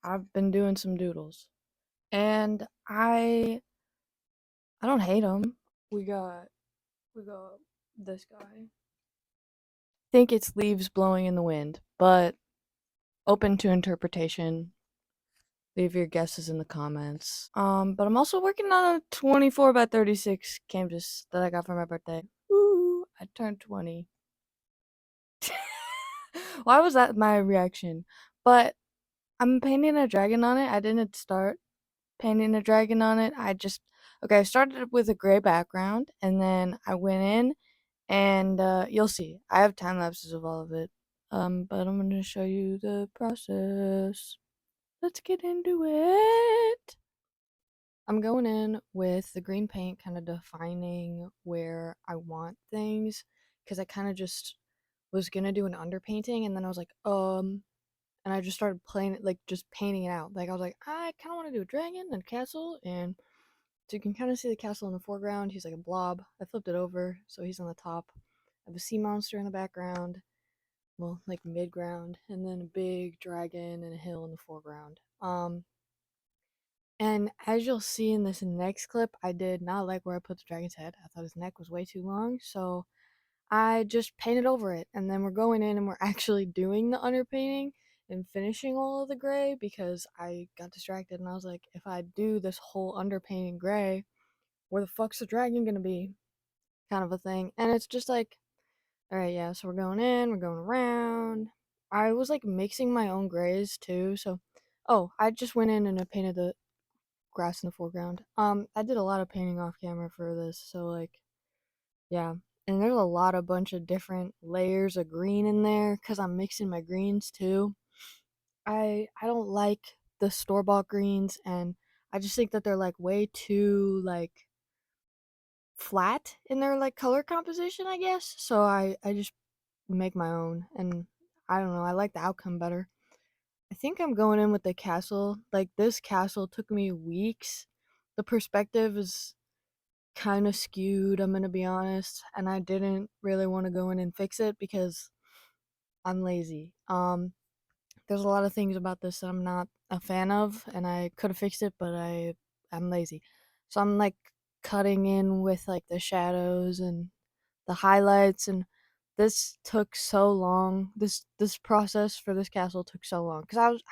I've been doing some doodles, and I don't hate them. We got this guy. Think it's leaves blowing in the wind, but open to interpretation. Leave your guesses in the comments. But I'm also working on a 24 by 36 canvas that I got for my birthday. Ooh, I turned 20. Why was that my reaction? But I'm painting a dragon on it. I didn't start painting a dragon on it. I started with a gray background and then I went in and you'll see. I have time lapses of all of it. But I'm gonna show you the process. Let's get into it. I'm going in with the green paint, kind of defining where I want things, because I kind of just was gonna do an underpainting, and then I was like, and I just started playing it, like just painting it out. Like I was like, I kind of want to do a dragon and a castle, and so you can kind of see the castle in the foreground. He's like a blob. I flipped it over, so he's on the top. I have a sea monster in the background, well, like mid ground, and then a big dragon and a hill in the foreground. And as you'll see in this next clip, I did not like where I put the dragon's head. I thought his neck was way too long, so I just painted over it. And then we're going in and we're actually doing the underpainting and finishing all of the gray because I got distracted and I was like, if I do this whole underpainting gray, where the fuck's the dragon gonna be? Kind of a thing. And it's just like, alright, yeah, so we're going in, we're going around. I was like mixing my own grays too, so I just went in and I painted the grass in the foreground. I did a lot of painting off camera for this, so like, yeah. And there's a lot of bunch of different layers of green in there because I'm mixing my greens too. I don't like the store-bought greens, and I just think that they're like way too like flat in their like color composition, I guess. So I just make my own, and I don't know, I like the outcome better. I think I'm going in with the castle. Like this castle took me weeks. The perspective is kind of skewed, I'm gonna be honest, and I didn't really want to go in and fix it because I'm lazy. There's a lot of things about this that I'm not a fan of, and I could have fixed it, but I'm lazy. So I'm like cutting in with like the shadows and the highlights, and this took so long. This process for this castle took so long because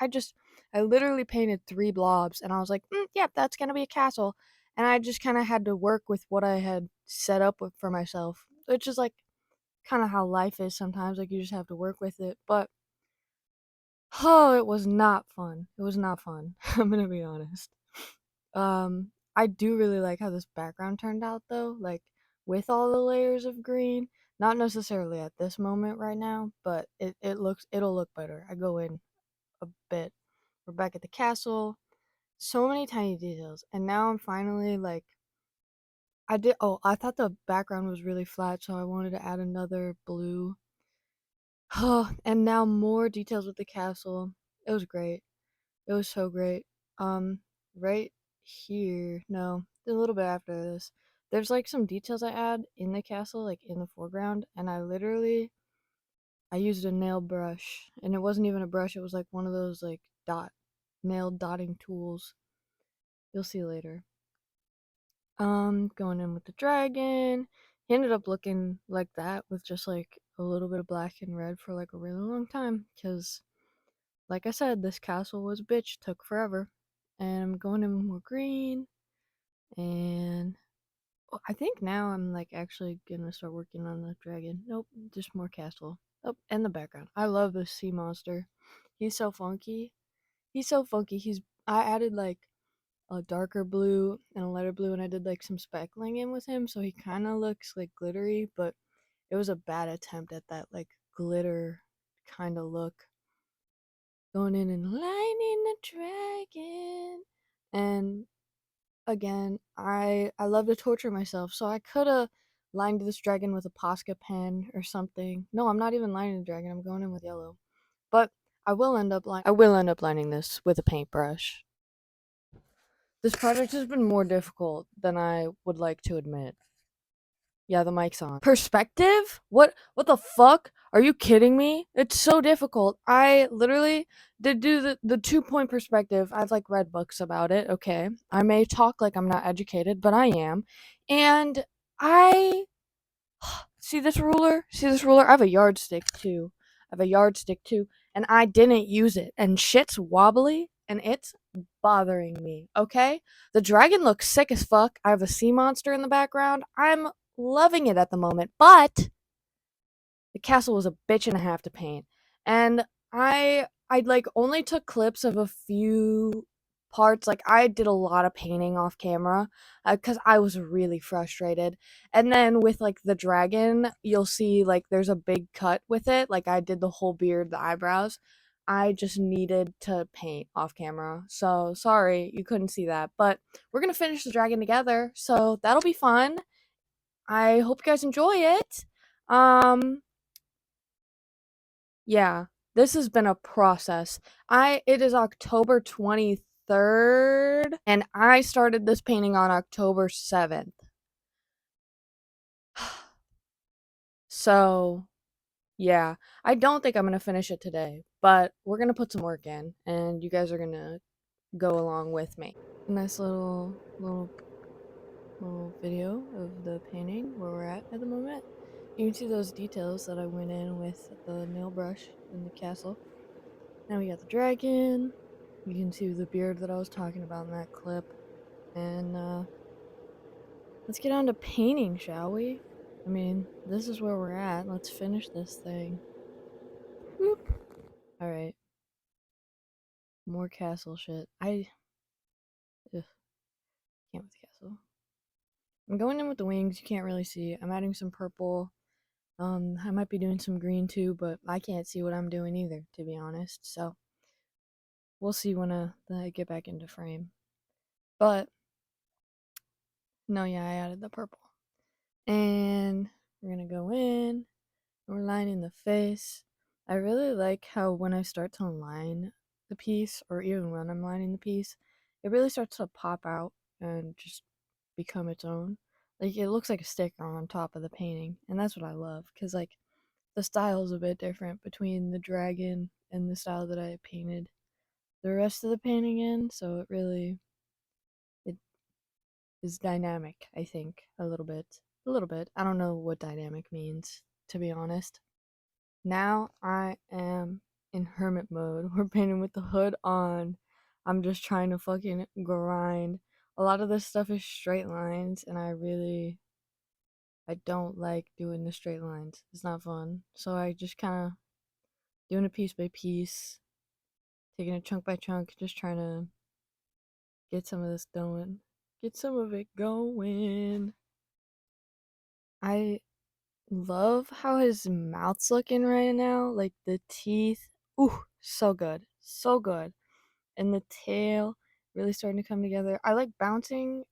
I literally painted 3 blobs, and I was like, yep, that's gonna be a castle, and I just kind of had to work with what I had set up with for myself, which is like kind of how life is sometimes. Like you just have to work with it, but oh, it was not fun. It was not fun. I'm gonna be honest. I do really like how this background turned out though, like with all the layers of green. Not necessarily at this moment right now, but it'll look better. I go in a bit. We're back at the castle. So many tiny details. And now I'm finally like I thought the background was really flat, so I wanted to add another blue. And now more details with the castle. It was great. It was so great. Um, right here, no, a little bit after this, there's like some details I add in the castle, like in the foreground, and I used a nail brush, and it wasn't even a brush, it was like one of those like nail dotting tools. You'll see later. Going in with the dragon. He ended up looking like that with just like a little bit of black and red for like a really long time, because like I said, this castle was a bitch, took forever. And I'm going in more green, and I think now I'm like actually gonna start working on the dragon. Nope, just more castle. Oh, and the background. I love this sea monster. He's so funky. He's so funky. I added like a darker blue and a lighter blue, and I did like some speckling in with him, so he kind of looks like glittery, but it was a bad attempt at that like glitter kind of look. Going in and lining the dragon. And again, I love to torture myself, so I could have lined this dragon with a Posca pen or something. No, I'm not even lining the dragon. I'm going in with yellow. But I will end up lining this with a paintbrush. This project has been more difficult than I would like to admit. Yeah, the mic's on. Perspective? What the fuck? Are you kidding me? It's so difficult. I literally did do the 2 point perspective. I've like read books about it, okay? I may talk like I'm not educated, but I am. And I see this ruler? See this ruler? I have a yardstick too. I have a yardstick too, and I didn't use it. And shit's wobbly and it's bothering me, okay? The dragon looks sick as fuck. I have a sea monster in the background. I'm loving it at the moment, but the castle was a bitch and a half to paint. And I like only took clips of a few parts. Like I did a lot of painting off camera cuz I was really frustrated. And then with like the dragon, you'll see like there's a big cut with it. Like I did the whole beard, the eyebrows. I just needed to paint off camera. So sorry you couldn't see that. But we're going to finish the dragon together. So that'll be fun. I hope you guys enjoy it. Um yeah, this has been a process. It is October 23rd and I started this painting on October 7th. So, yeah, I don't think I'm going to finish it today, but we're going to put some work in and you guys are going to go along with me. Nice little video of the painting where we're at the moment. You can see those details that I went in with the nail brush in the castle. Now we got the dragon. You can see the beard that I was talking about in that clip. And let's get on to painting, shall we? I mean, this is where we're at. Let's finish this thing. Whoop. Alright. More castle shit. Ugh, can't with the castle. I'm going in with the wings. You can't really see. I'm adding some purple. I might be doing some green too, but I can't see what I'm doing either, to be honest. So we'll see when I get back into frame. But no, yeah, I added the purple. And we're gonna go in. We're lining the face. I really like how when I start to line the piece, or even when I'm lining the piece, it really starts to pop out and just become its own. Like it looks like a sticker on top of the painting, and that's what I love. Cause like the style is a bit different between the dragon and the style that I painted the rest of the painting in. So it is dynamic. I think a little bit, a little bit. I don't know what dynamic means, to be honest. Now I am in hermit mode. We're painting with the hood on. I'm just trying to fucking grind. A lot of this stuff is straight lines, and I don't like doing the straight lines. It's not fun. So I just kind of doing it piece by piece, taking it chunk by chunk, just trying to get some of this going. Get some of it going. I love how his mouth's looking right now. Like the teeth. Ooh, so good. So good. And the tail really starting to come together. I like bouncing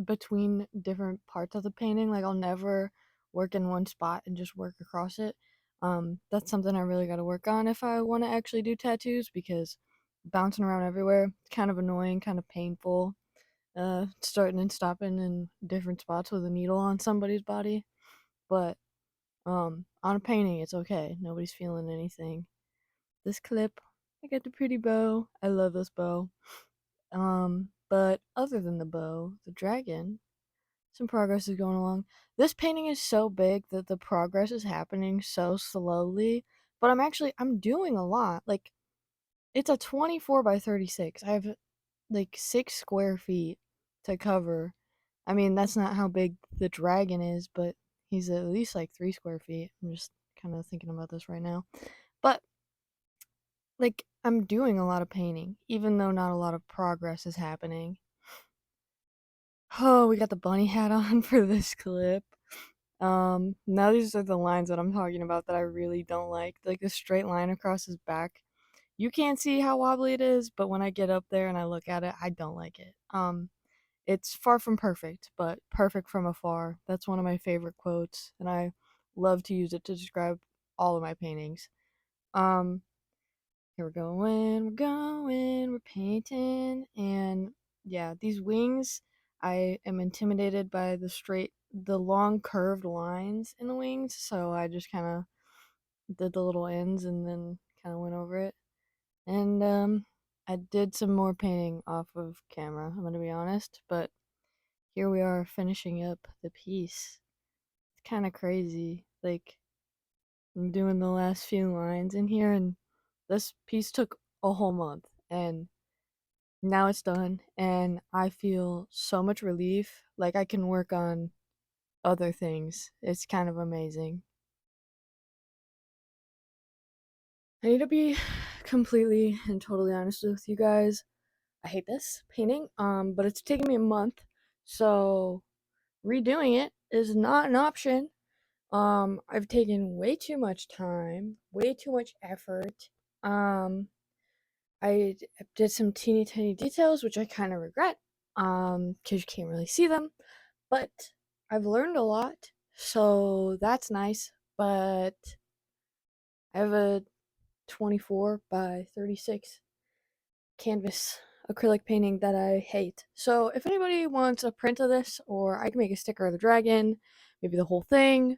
between different parts of the painting. Like I'll never work in one spot and just work across it. That's something I really got to work on if I want to actually do tattoos because bouncing around everywhere, it's kind of annoying, kind of painful. Starting and stopping in different spots with a needle on somebody's body. But on a painting, it's okay. Nobody's feeling anything. This clip, I got the pretty bow. I love this bow. But other than the bow, the dragon, some progress is going along. This painting is so big that the progress is happening so slowly, but I'm doing a lot. Like it's a 24 by 36. I have like 6 square feet to cover. I mean, that's not how big the dragon is, but he's at least like 3 square feet. I'm just kind of thinking about this right now. But like I'm doing a lot of painting, even though not a lot of progress is happening. Oh, we got the bunny hat on for this clip. Now these are the lines that I'm talking about that I really don't like. Like the straight line across his back. You can't see how wobbly it is, but when I get up there and I look at it, I don't like it. It's far from perfect, but perfect from afar. That's one of my favorite quotes, and I love to use it to describe all of my paintings. Um, Here we're painting, and yeah, these wings, I am intimidated by the straight the long curved lines in the wings, so I just kind of did the little ends and then kind of went over it. And I did some more painting off of camera, I'm gonna be honest, but here we are finishing up the piece. It's kind of crazy. Like, I'm doing the last few lines in here, and this piece took a whole month, and now it's done, and I feel so much relief. Like, I can work on other things. It's kind of amazing. I need to be completely and totally honest with you guys. I hate this painting, but it's taken me a month, so redoing it is not an option. I've taken way too much time, way too much effort. Um, did some teeny tiny details, which I kind of regret, because you can't really see them. But I've learned a lot, so that's nice. But I have a 24 by 36 canvas acrylic painting that I hate. So if anybody wants a print of this, or I can make a sticker of the dragon, maybe the whole thing,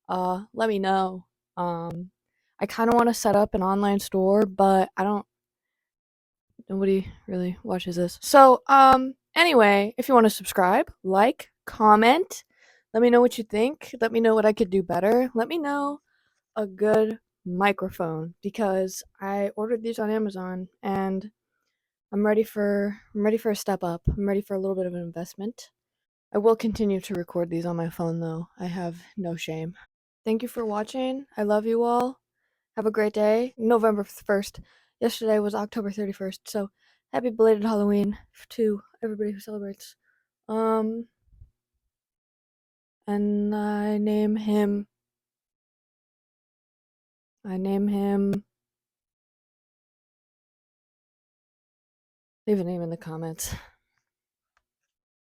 let me know. I kind of want to set up an online store, but I don't. Nobody really watches this. So anyway, if you want to subscribe, like, comment, let me know what you think. Let me know what I could do better. Let me know a good microphone because I ordered these on Amazon and I'm ready for a step up. I'm ready for a little bit of an investment. I will continue to record these on my phone though. I have no shame. Thank you for watching. I love you all. Have a great day. November 1st. Yesterday was October 31st. So, happy belated Halloween to everybody who celebrates. Um and I name him leave a name in the comments.